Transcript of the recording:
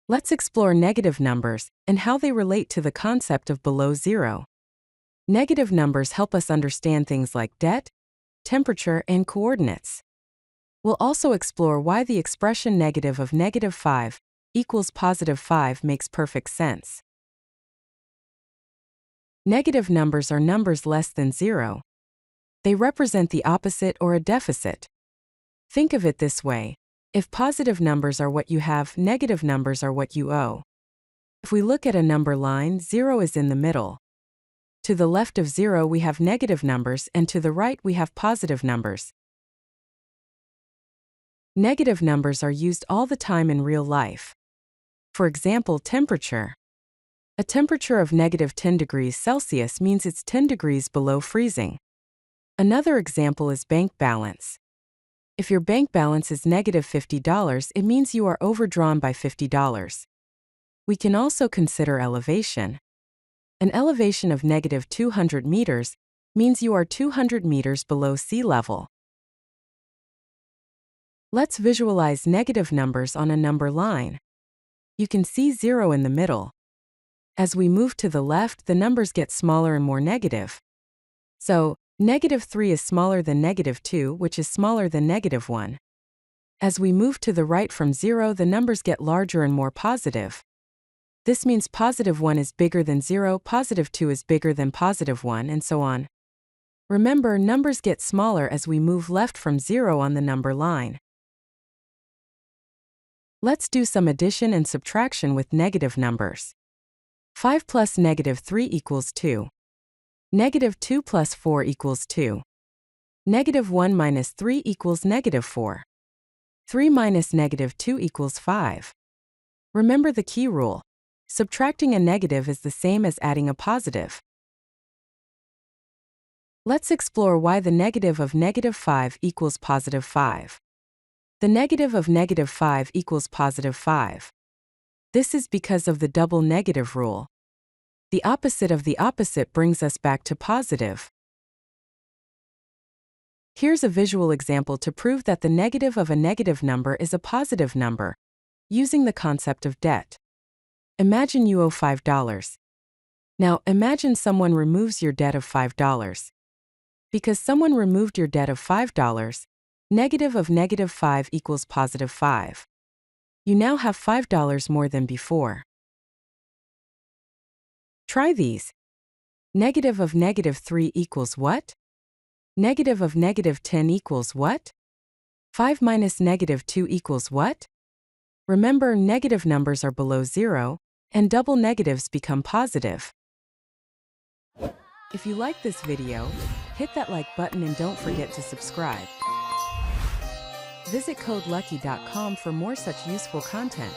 Let's explore negative numbers and how they relate to the concept of below zero. Negative numbers help us understand things like debt, temperature, and coordinates. We'll also explore why the expression negative of -5 equals +5 makes perfect sense. Negative numbers are numbers less than zero. They represent the opposite or a deficit. Think of it this way. If positive numbers are what you have, negative numbers are what you owe. If we look at a number line, 0 is in the middle. To the left of 0 we have negative numbers, and to the right we have positive numbers. Negative numbers are used all the time in real life. For example, temperature. A temperature of -10 degrees Celsius means it's 10 degrees below freezing. Another example is bank balance. If your bank balance is -$50, it means you are overdrawn by $50. We can also consider elevation. An elevation of -200 meters means you are 200 meters below sea level. Let's visualize negative numbers on a number line. You can see 0 in the middle. As we move to the left, the numbers get smaller and more negative. So, -3 is smaller than -2, which is smaller than -1. As we move to the right from 0, the numbers get larger and more positive. This means +1 is bigger than 0, +2 is bigger than +1, and so on. Remember, numbers get smaller as we move left from 0 on the number line. Let's do some addition and subtraction with negative numbers. 5 plus -3 equals 2. -2 plus 4 equals 2. -1 minus 3 equals -4. 3 minus -2 equals 5. Remember the key rule. Subtracting a negative is the same as adding a positive. Let's explore why the negative of -5 equals +5. The negative of -5 equals +5. This is because of the double negative rule. The opposite of the opposite brings us back to positive. Here's a visual example to prove that the negative of a negative number is a positive number, using the concept of debt. Imagine you owe $5. Now, imagine someone removes your debt of $5. Because someone removed your debt of $5, negative of -5 equals +5. You now have $5 more than before. Try these. Negative of -3 equals what? Negative of -10 equals what? 5 minus -2 equals what? Remember, negative numbers are below 0, and double negatives become positive. If you like this video, hit that like button and don't forget to subscribe. Visit CodeLucky.com for more such useful content.